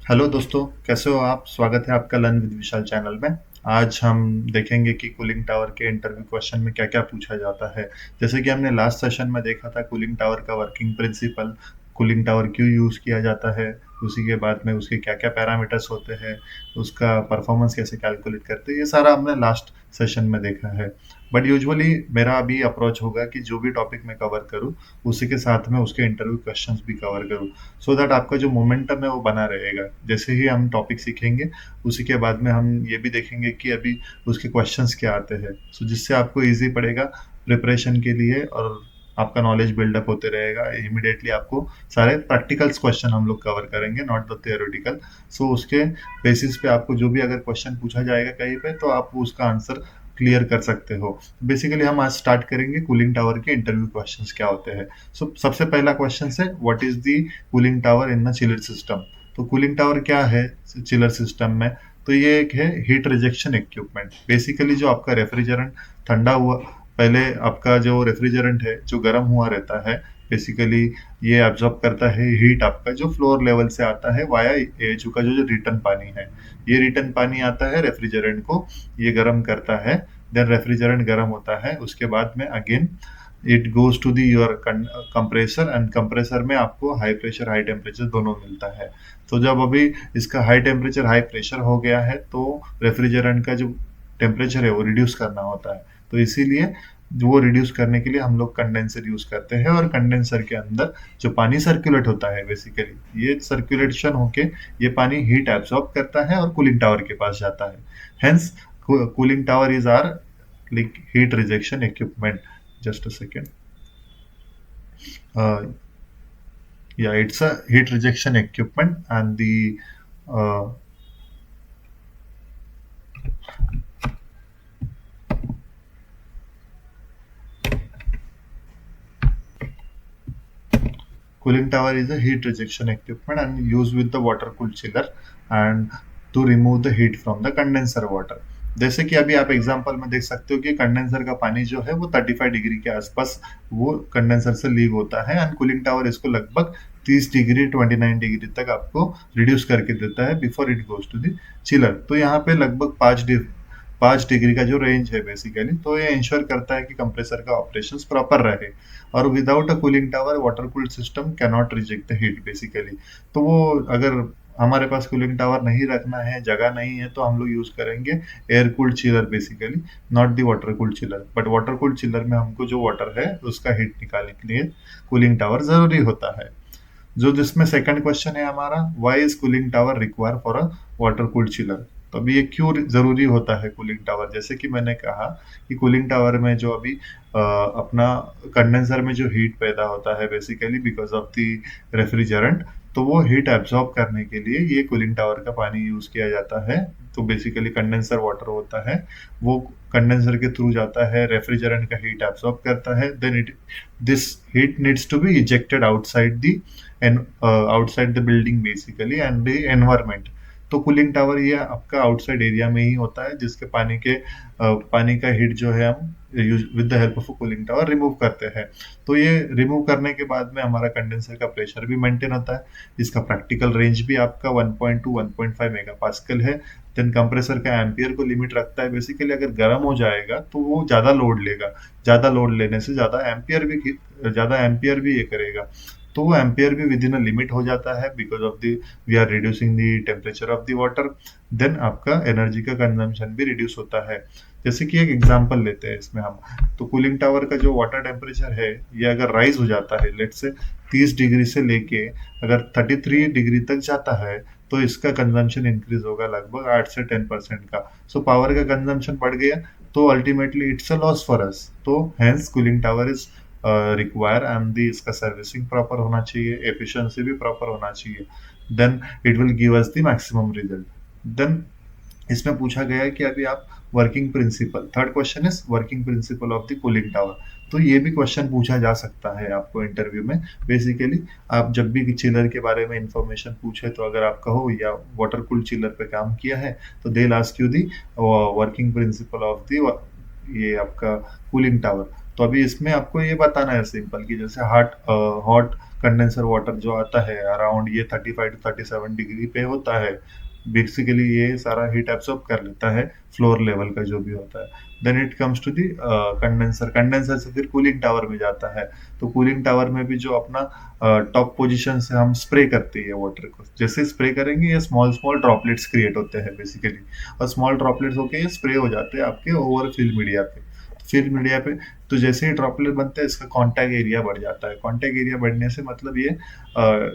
Hello दोस्तों, कैसे हो आप? स्वागत है आपका लर्न विद विशाल चैनल में। आज हम देखेंगे कि कूलिंग टावर के इंटरव्यू क्वेश्चन में क्या-क्या पूछा जाता है। जैसे कि हमने लास्ट सेशन में देखा था कूलिंग टावर का वर्किंग प्रिंसिपल, कूलिंग टावर क्यों यूज़ किया जाता है, उसी के बाद में उसके क्या-क्या पैरामीटर्स होते हैं, उसका परफॉर्मेंस कैसे कैलकुलेट करते हैं, ये सारा हमने लास्ट सेशन में देखा है। बट यूजुअली मेरा अभी अप्रोच होगा कि जो भी टॉपिक मैं कवर करूँ, उसी के साथ में उसके इंटरव्यू क्वेश्चंस भी कवर करूँ। सो दैट आपका जो मोमेंटम है वो बना रहेगा। जैसे ही हम टॉपिक सीखेंगे उसी के बाद में हम ये भी देखेंगे कि अभी उसके क्वेश्चंस क्या आते हैं, सो जिससे आपको इजी पड़ेगा प्रिपरेशन के लिए और आपका नॉलेज बिल्डअप होते रहेगा। इमिडिएटली आपको सारे प्रैक्टिकल्स क्वेश्चन हम लोग कवर करेंगे, नॉट द थियोरेटिकल। सो उसके बेसिस पे आपको जो भी अगर क्वेश्चन पूछा जाएगा कहीं पे तो आप उसका आंसर क्लियर कर सकते हो। बेसिकली हम आज स्टार्ट करेंगे कूलिंग टावर के इंटरव्यू क्वेश्चंस क्या होते हैं। सबसे पहला क्वेश्चन है, what is the cooling tower in the chiller system. तो कूलिंग टावर क्या है चिलर सिस्टम में? तो ये एक है हीट रिजेक्शन इक्विपमेंट। बेसिकली जो आपका रेफ्रिजरेंट ठंडा हुआ, पहले आपका जो रेफ्रिजरेंट है जो गर्म हुआ रहता है, बेसिकली ये एब्जॉर्ब करता है हीट आपका जो फ्लोर लेवल से आता है वाया एच का जो रिटर्न पानी है। ये रिटर्न पानी आता है रेफ्रिजरेंट को, ये गर्म करता है। देन रेफ्रिजरेंट गर्म होता है, उसके बाद में again it goes to the your compressor, and compressor में आपको हाई प्रेशर हाई टेम्परेचर दोनों मिलता है। तो जब अभी इसका हाई टेम्परेचर हाई प्रेशर हो गया है तो रेफ्रिजरेंट का जो टेम्परेचर है वो रिड्यूस करना होता है। तो इसीलिए वो रिड्यूस करने के लिए हम लोग कंडेंसर यूज करते हैं, और कंडेंसर के अंदर जो पानी सर्कुलेट होता है, बेसिकली ये सर्कुलेशन होके ये पानी हीट एब्सॉर्ब करता है और कूलिंग टावर के पास जाता है। Hence cooling tower is are like heat rejection equipment. Just a second. uh, yeah, it's a heat rejection equipment, and the uh, cooling tower is a heat rejection equipment and used with the water cooled chiller and to remove the heat from the condenser water. जैसे कि अभी आप example में देख सकते हो कि condenser का पानी जो है वो 35 डिग्री के आसपास वो कंडेंसर से लीव होता है, एंड कूलिंग टावर इसको लगभग 30 डिग्री 29 डिग्री तक आपको रिड्यूस करके देता है before it goes to the chiller. तो यहाँ पे लगभग 5 डिग्री का जो रेंज है बेसिकली, तो ये इंश्योर करता है कि कंप्रेसर का ऑपरेशंस प्रॉपर रहे। और without a cooling tower water cooled system can not reject the heat basically. तो वो अगर हमारे पास कूलिंग टावर नहीं रखना है, जगह नहीं है, तो हम लोग यूज करेंगे air cooled chiller basically, not the water cooled chiller. But water cooled chiller में हमको जो वाटर है उसका हीट निकालने के लिए कूलिंग टावर जरूरी होता है। जो जिसमें सेकंड क्वेश्चन है हमारा, why is cooling tower require for a water cooled chiller. तो अभी ये क्यों जरूरी होता है कूलिंग टावर? जैसे कि मैंने कहा कि कूलिंग टावर में जो अभी अपना कंडेंसर में जो हीट पैदा होता है basically because of the refrigerant, तो वो हीट एब्जॉर्ब करने के लिए ये कूलिंग टावर का पानी यूज किया जाता है। तो बेसिकली कंडेंसर वाटर होता है, वो कंडेंसर के थ्रू जाता है, रेफ्रिजरेंट का हीट एब्जॉर्ब करता है, then it this heat needs to be ejected outside the outside the building basically and the environment। तो कूलिंग टावर ये आपका आउटसाइड एरिया में ही होता है, जिसके पानी का हीट जो है हम with the help of cooling tower remove करते हैं। तो ये रिमूव करने के बाद में हमारा कंडेंसर का प्रेशर भी मेंटेन होता है। इसका प्रैक्टिकल रेंज भी आपका 1.2 1.5 मेगा पास्कल है। देन कंप्रेसर का एम्पियर को लिमिट रखता है। बेसिकली अगर गर्म हो जाएगा तो वो ज्यादा लोड लेगा, ज्यादा लोड लेने से ज्यादा एम्पियर भी ये करेगा। तो वो एम्पियर भी विद इन अ लिमिट हो जाता है because of the we are reducing the temperature of the water. Then आपका एनर्जी का कंजम्पशन भी रिड्यूस होता है। जैसे कि एक एग्जांपल लेते हैं इसमें हम, तो कूलिंग टावर का जो वाटर टेम्परेचर है ये अगर राइज हो जाता है लेट से 30 डिग्री से लेके अगर 33 डिग्री तक जाता है, तो इसका कंजम्पशन इंक्रीज होगा लगभग 8 से 10% का। सो पावर का कंजम्पशन बढ़ गया, तो ultimately it's a loss for us. तो hence cooling tower is require, and the इसका सर्विसिंग प्रॉपर होना चाहिए, एफिशिएंसी भी प्रॉपर होना चाहिए। Then it will give us the maximum result. Then इसमें पूछा गया है कि अभी आप working principle, third question is working principle of the cooling tower. तो ये भी क्वेश्चन पूछा जा सकता है आपको इंटरव्यू में। बेसिकली आप जब भी चिलर के बारे में इंफॉर्मेशन पूछे, तो अगर आप कहो या वाटर कूल्ड चिलर पे काम किया है, तो they ask you the working principle of the ये आपका कूलिंग टावर। तो अभी इसमें आपको ये बताना है सिंपल कि जैसे हॉट कंडेंसर वाटर जो आता है अराउंड ये 35 to 37 डिग्री पे होता है। बेसिकली ये सारा हीट एब्सॉर्ब कर लेता है, फ्लोर लेवल का जो भी होता है। Then it comes to the condenser, condenser से फिर कूलिंग टावर में जाता है। तो कूलिंग टावर में भी जो अपना टॉप पोजीशन से हम स्प्रे करते हैं वाटर को, जैसे स्प्रे करेंगे ये स्मॉल स्मॉल ड्रॉपलेट्स क्रिएट होते हैं बेसिकली, और स्मॉल ड्रॉपलेट्स होके ये स्प्रे हो जाते हैं आपके ओवर फिल मीडिया पे। फिल मीडिया पे तो जैसे ही ड्रॉपलेट बनते हैं इसका कॉन्टैक्ट एरिया बढ़ जाता है। कॉन्टैक्ट एरिया बढ़ने से मतलब ये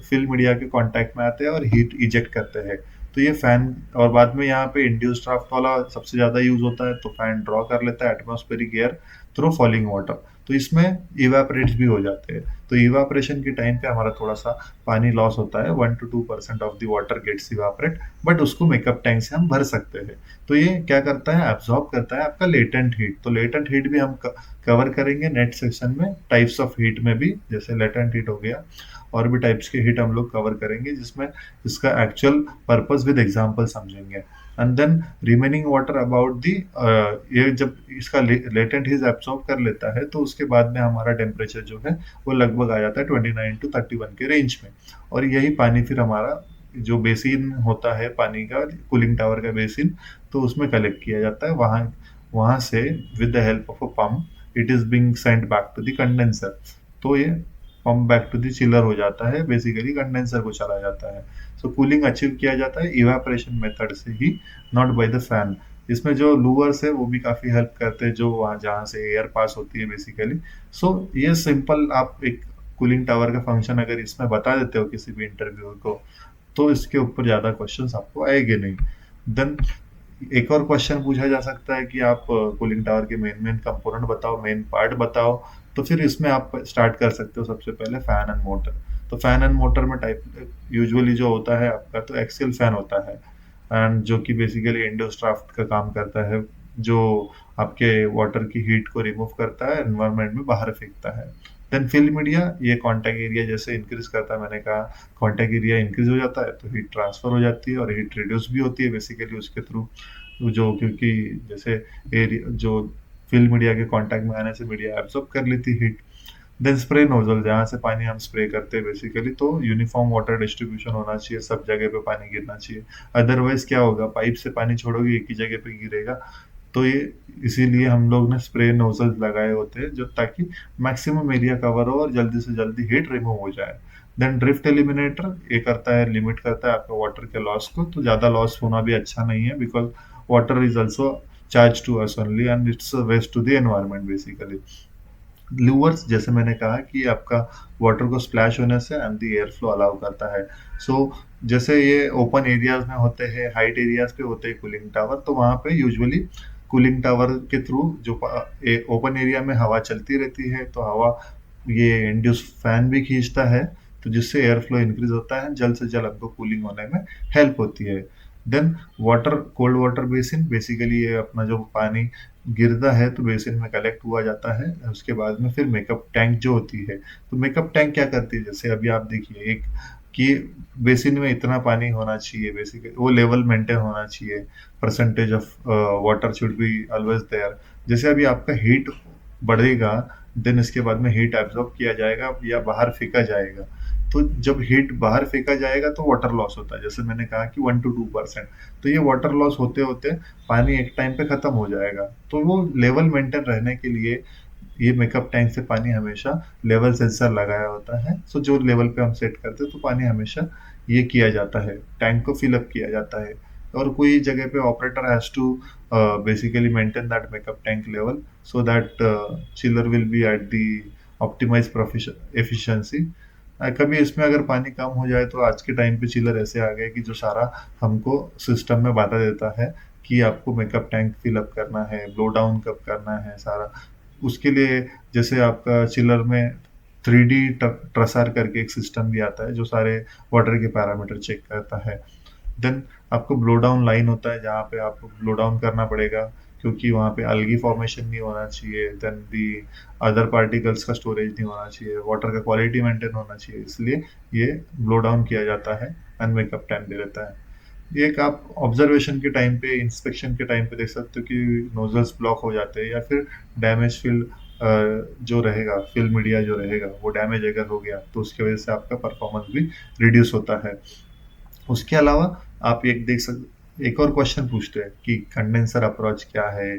फिल मीडिया के कॉन्टैक्ट में आते हैं और हीट इजेक्ट करते हैं। तो ये फैन, और बाद में यहाँ पे इंड्यूस ड्राफ्ट वाला सबसे ज्यादा यूज होता है, तो फैन ड्रॉ कर लेता है atmospheric air through falling water, तो इसमें इवेपोरेट्स भी हो जाते हैं। तो इवेपोरेशन के टाइम पे हमारा थोड़ा सा पानी लॉस होता है, 1 to 2% of the water gets evaporate, but उसको मेकअप टैंक से हम भर सकते हैं। तो ये क्या करता है, एब्जॉर्ब करता है आपका लेटेंट हीट। तो लेटेंट हीट भी हम कवर करेंगे नेक्स्ट सेक्शन में, टाइप्स ऑफ हीट में भी, जैसे लेटेंट हीट हो गया, और भी टाइप्स के हीट हम लोग कवर करेंगे, जिसमें इसका एक्चुअल पर्पस विद एग्जांपल समझेंगे। And then remaining water about the, ये जब इसका लेटेंट हीट एब्सॉर्ब कर लेता है तो उसके बाद में हमारा टेम्परेचर जो है वो लगभग आ जाता है 29 to 31 के रेंज में। और यही पानी फिर हमारा जो बेसिन होता है पानी का, कूलिंग टावर का बेसिन, तो उसमें कलेक्ट किया जाता है। वहां वहां से with the help of a pump it is being sent back to the condenser. तो ये pump back to the chiller हो जाता है, बेसिकली कंडेंसर को चला जाता है। सो कूलिंग अचीव किया जाता है इवेपोरेशन मेथड से ही, नॉट बाय द फैन। इसमें जो लूवर्स है वो भी काफी हेल्प करते हैं, जो वहाँ जहाँ से एयर पास होती है बेसिकली। सो ये सिंपल आप एक कूलिंग टावर का फंक्शन अगर इसमें बता देते हो किसी भी इंटरव्यूअर को, तो इसके ऊपर ज्यादा क्वेश्चंस आपको आएंगे नहीं। देन एक और क्वेश्चन पूछा जा सकता है कि आप कूलिंग टावर के मेन मेन कंपोनेंट बताओ, मेन पार्ट बताओ। तो फिर इसमें आप स्टार्ट कर सकते हो सबसे पहले फैन एंड मोटर। तो फैन एंड मोटर में टाइप यूजुअली जो होता है आपका, तो एक्सियल फैन होता है, एंड जो कि बेसिकली इंडोस ड्राफ्ट का काम करता है, जो आपके वाटर की हीट को रिमूव करता है, एनवायरनमेंट में बाहर फेंकता है। देन फिल मीडिया, ये कॉन्टैक्ट एरिया जैसे इंक्रीज करता है, मैंने कहा कॉन्टैक्ट एरिया इंक्रीज हो जाता है तो हीट ट्रांसफर हो जाती है और हीट रिड्यूस भी होती है बेसिकली उसके थ्रू, जो क्योंकि जैसे एरिया जो फिल मीडिया के कांटेक्ट में आने से मीडिया एब्सॉर्ब कर लेती हीट। देन स्प्रे नोजल, जहाँ से पानी हम स्प्रे करते हैं बेसिकली, तो यूनिफॉर्म वाटर डिस्ट्रीब्यूशन होना चाहिए, सब जगह पे पानी गिरना चाहिए। अदरवाइज क्या होगा, पाइप से पानी छोड़ोगे एक ही जगह पे गिरेगा। तो ये इसीलिए हम लोग ने स्प्रे नोजल लगाए होते हैं, जो ताकि मैक्सिमम एरिया कवर हो और जल्दी से जल्दी हीट रिमूव हो जाए। देन ड्रिफ्ट एलिमिनेटर, ये करता है, लिमिट करता है आपके वाटर के लॉस को। तो ज्यादा लॉस होना भी अच्छा नहीं है, because water is also charged to us only and it's a waste to the environment basically. Louvres, जैसे मैंने कहा कि आपका वाटर को स्प्लैश होने से and the air flow allow करता है। सो जैसे ये ओपन एरियाज में होते हैं, हाइट एरियाज पे होते हैं कूलिंग टावर, तो वहाँ पे यूजुअली कूलिंग टावर के थ्रू जो ओपन एरिया में हवा चलती रहती है, तो हवा ये इंड्यूस फैन भी खींचता है, तो जिससे एयर फ्लो इंक्रीज होता है, जल्द से जल्द हमको कूलिंग होने में हेल्प होती है। Then water, cold water basin, basically ये अपना जो पानी गिरता है तो बेसिन में कलेक्ट हुआ जाता है। उसके बाद में फिर मेकअप टैंक जो होती है, तो मेकअप टैंक क्या करती है, जैसे अभी आप देखिए एक कि बेसिन में इतना पानी होना चाहिए, बेसिकली वो लेवल मेंटेन होना चाहिए, percentage of water should be always there. जैसे अभी आपका हीट बढ़ेगा, देन इसके बाद में हीट एब्जॉर्ब किया जाएगा या बाहर फेंका जाएगा। तो जब हीट बाहर फेंका जाएगा तो वाटर लॉस होता है, जैसे मैंने कहा कि 1 to 2%। तो ये वाटर लॉस होते होते पानी एक टाइम पे खत्म हो जाएगा। तो वो लेवल मेंटेन रहने के लिए ये मेकअप टैंक से पानी हमेशा लेवल सेंसर लगाया होता है। सो जो लेवल पे हम सेट करते हैं तो पानी हमेशा ये किया जाता है, टैंक को फिलअप किया जाता है। और कोई जगह पे operator has to basically maintain that makeup tank level so that chiller will be at the optimized efficiency। कभी इसमें अगर पानी कम हो जाए तो आज के टाइम पे चिलर ऐसे आ गए कि जो सारा हमको सिस्टम में बता देता है कि आपको मेकअप टैंक फिलअप करना है, ब्लो डाउन कब करना है सारा। उसके लिए जैसे आपका चिलर में 3D ट्रसार करके एक सिस्टम भी आता है जो सारे वाटर के पैरामीटर चेक करता है। देन आपको ब्लो डाउन लाइन होता है जहाँ पे आपको ब्लो डाउन करना पड़ेगा, क्योंकि वहाँ पे अलगी फॉर्मेशन नहीं होना चाहिए, देन दी अदर पार्टिकल्स का स्टोरेज नहीं होना चाहिए, वाटर का क्वालिटी मेंटेन होना चाहिए, इसलिए ये ब्लो डाउन किया जाता है एंड मेकअप टैंक दे रहता है। ये एक आप ऑब्जर्वेशन के टाइम पे, इंस्पेक्शन के टाइम पे देख सकते हो कि नोजल्स ब्लॉक हो जाते हैं या फिर डैमेज फील्ड जो रहेगा फिल मीडिया जो रहेगा वो डैमेज अगर हो गया तो उसकी वजह से आपका परफॉर्मेंस भी रिड्यूस होता है। उसके अलावा आप एक और क्वेश्चन पूछते हैं कि कंडेंसर अप्रोच क्या है,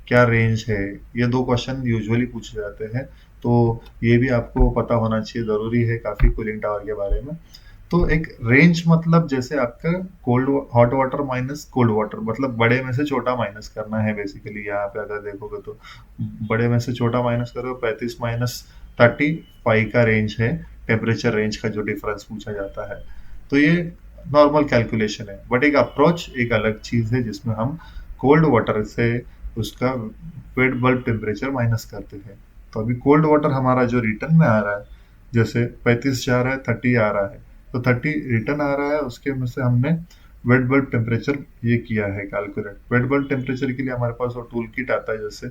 क्या रेंज है। ये दो क्वेश्चन यूजुअली पूछे जाते हैं, तो ये भी आपको पता होना चाहिए, ज़रूरी है काफ़ी कूलिंग टावर के बारे में। तो एक रेंज मतलब जैसे आपका cold hot water minus cold water, मतलब बड़े में से छोटा माइनस करना है बेसिकली। यहाँ पे अगर देखोगे तो बड़े में से छोटा माइनस करो, 35 माइनस 35 का रेंज है, टेम्परेचर रेंज का जो डिफरेंस पूछा जाता है। तो ये नॉर्मल कैलकुलेशन है, बट एक अप्रोच एक अलग चीज है जिसमें हम कोल्ड वाटर से उसका वेट बल्ब टेम्परेचर माइनस करते हैं। तो अभी कोल्ड वाटर हमारा जो रिटर्न में आ रहा है, जैसे 35 जा रहा है, 30 आ रहा है, तो 30 रिटर्न आ रहा है, उसके में से हमने वेट बल्ब टेम्परेचर ये किया है कैलकुलेट। वेट बल्ब टेम्परेचर के लिए हमारे पास वो टूल किट आता है, जैसे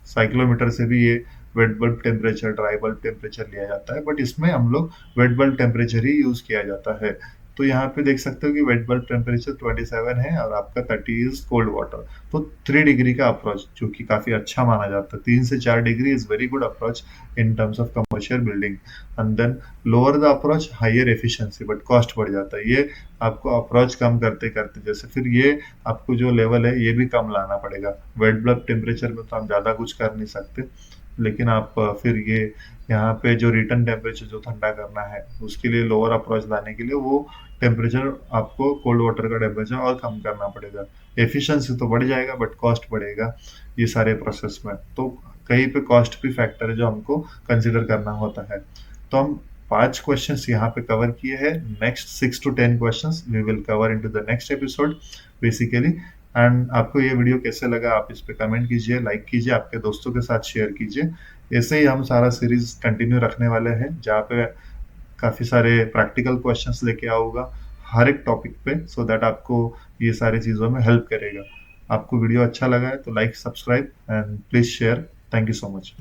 साइक्लोमीटर से भी ये wet bulb temperature, dry bulb temperature लिया जाता है, बट इसमें हम लोग वेट बल्ब टेम्परेचर ही यूज किया जाता है। तो यहाँ पे देख सकते हो कि वेट बल्ब टेम्परेचर 27 है और आपका 30 इज कोल्ड वाटर। तो 3 डिग्री का अप्रोच जो कि काफी अच्छा माना जाता है, 3 से 4 degree is very good approach in terms of commercial building. And then lower the approach higher efficiency, but cost बढ़ जाता है। ये आपको अप्रोच कम करते करते जैसे फिर ये आपको जो लेवल है ये भी कम लाना पड़ेगा। वेट बल्ब टेम्परेचर में तो हम ज्यादा कुछ कर नहीं सकते, लेकिन आप फिर ये यहाँ पे जो रिटर्न टेम्परेचर जो ठंडा करना है उसके लिए लोअर अप्रोच लाने के लिए वो टेम्परेचर आपको कोल्ड वाटर का टेम्परेचर और कम करना पड़ेगा। एफिशिएंसी तो बढ़ जाएगा बट कॉस्ट बढ़ेगा ये सारे प्रोसेस में। तो कहीं पे कॉस्ट भी फैक्टर है जो हमको कंसिडर करना होता है। तो हम 5 क्वेश्चंस यहाँ पे कवर किए हैं। Next 6 to 10 questions we will cover into the next episode basically. And आपको ये वीडियो कैसे लगा आप इस पे कमेंट कीजिए, लाइक कीजिए, आपके दोस्तों के साथ शेयर कीजिए। ऐसे ही हम सारा सीरीज कंटिन्यू रखने वाले हैं जहाँ पे काफ़ी सारे प्रैक्टिकल क्वेश्चंस लेके आऊँगा हर एक टॉपिक पे, सो दैट आपको ये सारी चीज़ों में हेल्प करेगा। आपको वीडियो अच्छा लगा है तो like, subscribe and please share. Thank you so much.